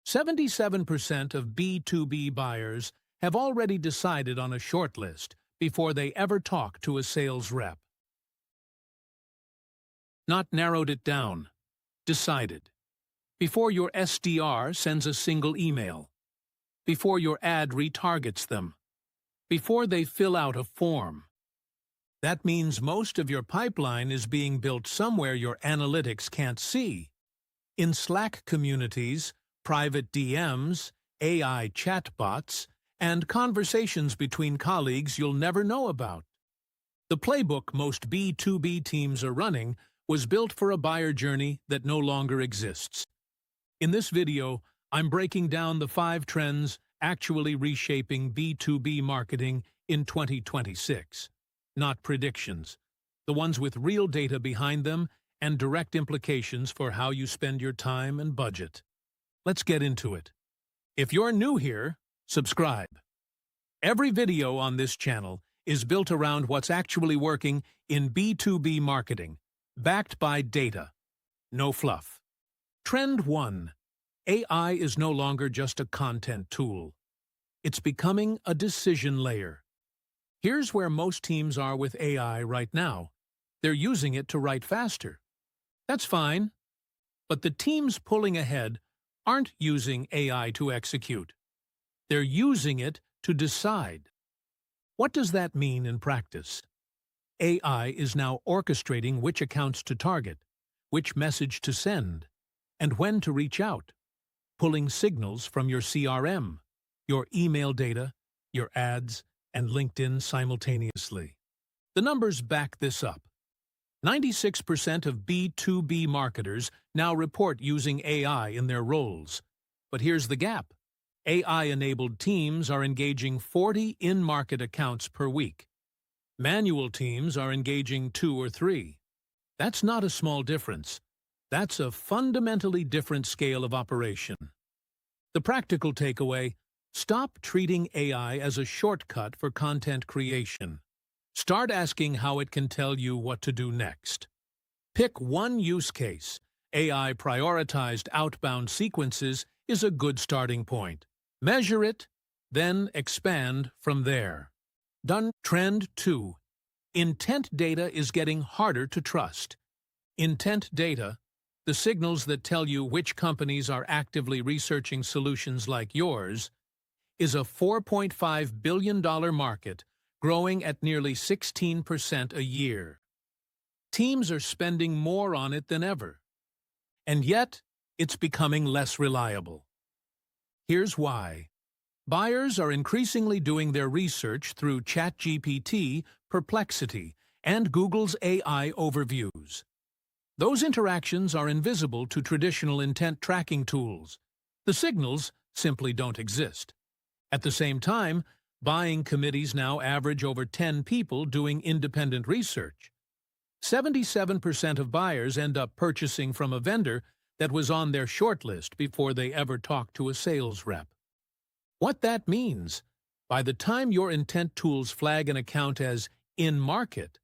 77% of B2B buyers have already decided on a shortlist before they ever talk to a sales rep. Not narrowed it down, decided. Before your SDR sends a single email. Before your ad retargets them. Before they fill out a form. That means most of your pipeline is being built somewhere your analytics can't see. In Slack communities, private DMs, AI chatbots, and conversations between colleagues you'll never know about. The playbook most B2B teams are running was built for a buyer journey that no longer exists. In this video, I'm breaking down the 5 trends actually reshaping B2B marketing in 2026. Not predictions, the ones with real data behind them and direct implications for how you spend your time and budget. Let's get into it. If you're new here, subscribe. Every video on this channel is built around what's actually working in B2B marketing, backed by data. No fluff. Trend 1. AI is no longer just a content tool. It's becoming a decision layer. Here's where most teams are with AI right now. They're using it to write faster. That's fine. But the teams pulling ahead aren't using AI to execute. They're using it to decide. What does that mean in practice? AI is now orchestrating which accounts to target, which message to send, and when to reach out, pulling signals from your CRM, your email data, your ads, and LinkedIn simultaneously. The numbers back this up. 96% of B2B marketers now report using AI in their roles. But here's the gap. AI-enabled teams are engaging 40 in-market accounts per week. Manual teams are engaging 2 or 3. That's not a small difference. That's a fundamentally different scale of operation. The practical takeaway: stop treating AI as a shortcut for content creation. Start asking how it can tell you what to do next. Pick one use case. AI prioritized outbound sequences is a good starting point. Measure it, then expand from there. Done. Trend 2. Intent data is getting harder to trust. Intent data, the signals that tell you which companies are actively researching solutions like yours, is a $4.5 billion market, growing at nearly 16% a year. Teams are spending more on it than ever. And yet, it's becoming less reliable. Here's why. Buyers are increasingly doing their research through ChatGPT, Perplexity, and Google's AI overviews. Those interactions are invisible to traditional intent tracking tools. The signals simply don't exist. At the same time, buying committees now average over 10 people doing independent research. 77% of buyers end up purchasing from a vendor that was on their shortlist before they ever talked to a sales rep. What that means: by the time your intent tools flag an account as in-market,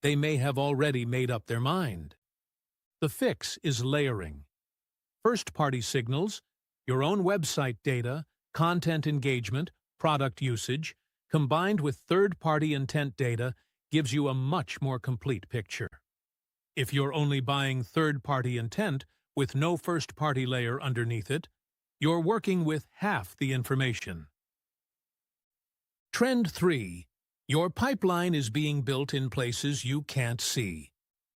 they may have already made up their mind. The fix is layering. First-party signals, your own website data, content engagement, product usage, combined with third-party intent data, gives you a much more complete picture. If you're only buying third-party intent with no first-party layer underneath it, you're working with half the information. Trend 3. Your pipeline is being built in places you can't see.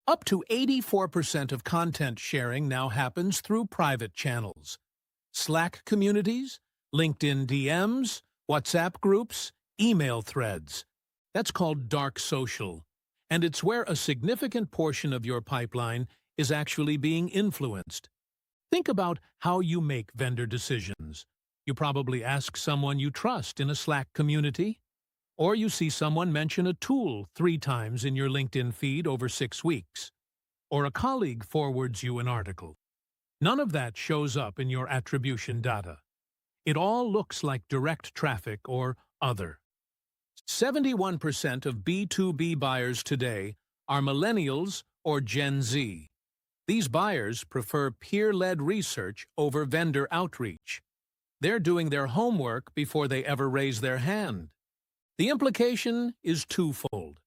Up to 84% of content sharing now happens through private channels. Slack communities, LinkedIn DMs, WhatsApp groups, email threads. That's called dark social, and it's where a significant portion of your pipeline is actually being influenced. Think about how you make vendor decisions. You probably ask someone you trust in a Slack community, or you see someone mention a tool 3 times in your LinkedIn feed over 6 weeks, or a colleague forwards you an article. None of that shows up in your attribution data. It all looks like direct traffic or other. 71% of B2B buyers today are millennials or Gen Z. These buyers prefer peer-led research over vendor outreach. They're doing their homework before they ever raise their hand. The implication is twofold.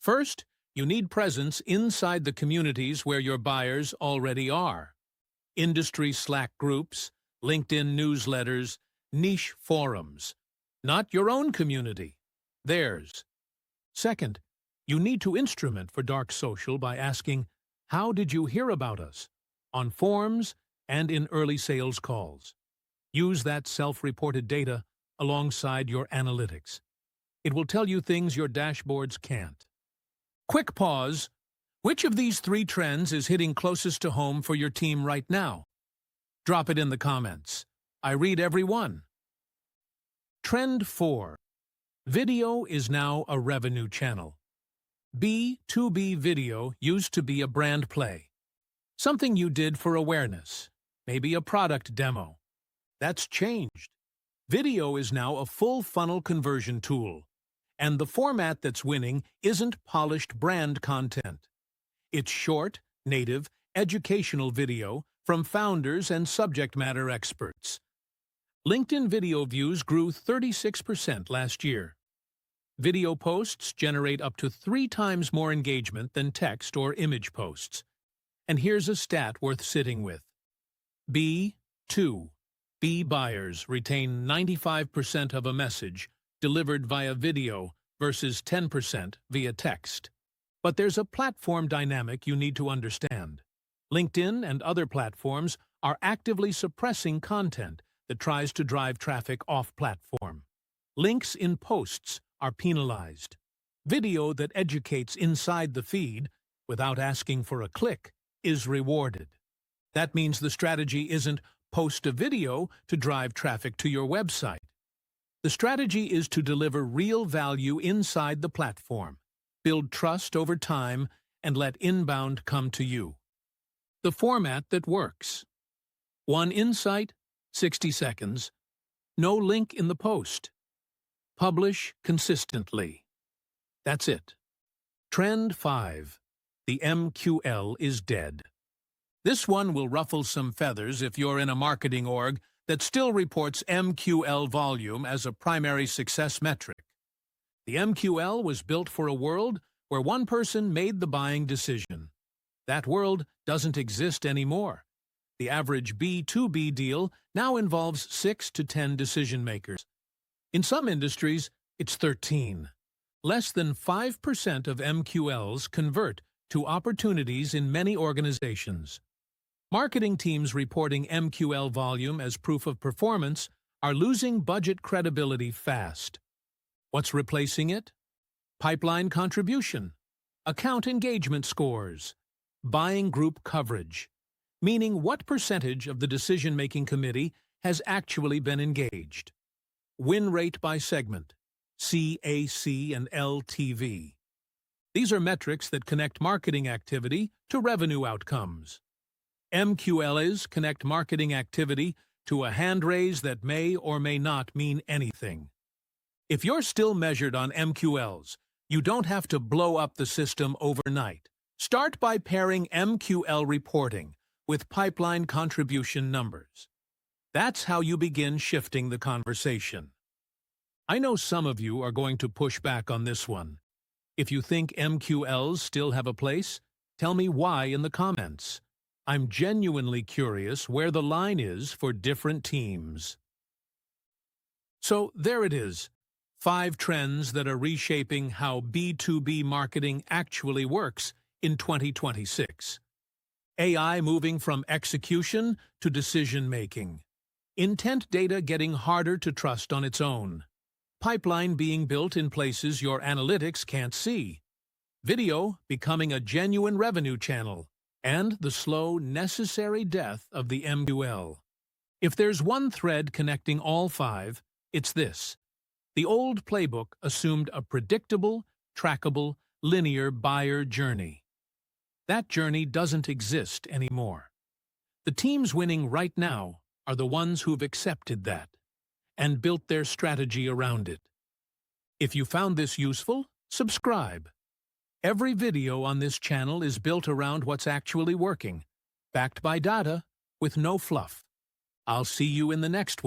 First, you need presence inside the communities where your buyers already are. Industry Slack groups, LinkedIn newsletters, niche forums. Not your own community, theirs. Second, you need to instrument for dark social by asking, "How did you hear about us?" on forums and in early sales calls. Use that self-reported data alongside your analytics. It will tell you things your dashboards can't. Quick pause. Which of these 3 trends is hitting closest to home for your team right now? Drop it in the comments. I read every one. Trend 4. Video is now a revenue channel. B2B video used to be a brand play. Something you did for awareness, maybe a product demo. That's changed. Video is now a full funnel conversion tool. And the format that's winning isn't polished brand content. It's short, native, educational video from founders and subject matter experts. LinkedIn video views grew 36% last year. Video posts generate up to 3 times more engagement than text or image posts. And here's a stat worth sitting with. B buyers retain 95% of a message delivered via video versus 10% via text. But there's a platform dynamic you need to understand. LinkedIn and other platforms are actively suppressing content that tries to drive traffic off-platform. Links in posts are penalized. Video that educates inside the feed, without asking for a click, is rewarded. That means the strategy isn't post a video to drive traffic to your website. The strategy is to deliver real value inside the platform, build trust over time, and let inbound come to you. The format that works. 1 insight, 60 seconds. No link in the post. Publish consistently. That's it. Trend 5. The MQL is dead. This one will ruffle some feathers if you're in a marketing org that still reports MQL volume as a primary success metric. The MQL was built for a world where one person made the buying decision. That world doesn't exist anymore. The average B2B deal now involves 6 to 10 decision makers. In some industries, it's 13. Less than 5% of MQLs convert to opportunities in many organizations. Marketing teams reporting MQL volume as proof of performance are losing budget credibility fast. What's replacing it? Pipeline contribution, account engagement scores, buying group coverage, meaning what percentage of the decision-making committee has actually been engaged. Win rate by segment, CAC and LTV. These are metrics that connect marketing activity to revenue outcomes. MQLs connect marketing activity to a hand raise that may or may not mean anything. If you're still measured on MQLs, you don't have to blow up the system overnight. Start by pairing MQL reporting with pipeline contribution numbers. That's how you begin shifting the conversation. I know some of you are going to push back on this one. If you think MQLs still have a place, tell me why in the comments. I'm genuinely curious where the line is for different teams. So there it is, 5 trends that are reshaping how B2B marketing actually works in 2026. AI moving from execution to decision-making. Intent data getting harder to trust on its own. Pipeline being built in places your analytics can't see. Video becoming a genuine revenue channel. And the slow, necessary death of the MQL. If there's one thread connecting all 5, it's this. The old playbook assumed a predictable, trackable, linear buyer journey. That journey doesn't exist anymore. The teams winning right now are the ones who've accepted that and built their strategy around it. If you found this useful, subscribe. Every video on this channel is built around what's actually working, backed by data with no fluff. I'll see you in the next one.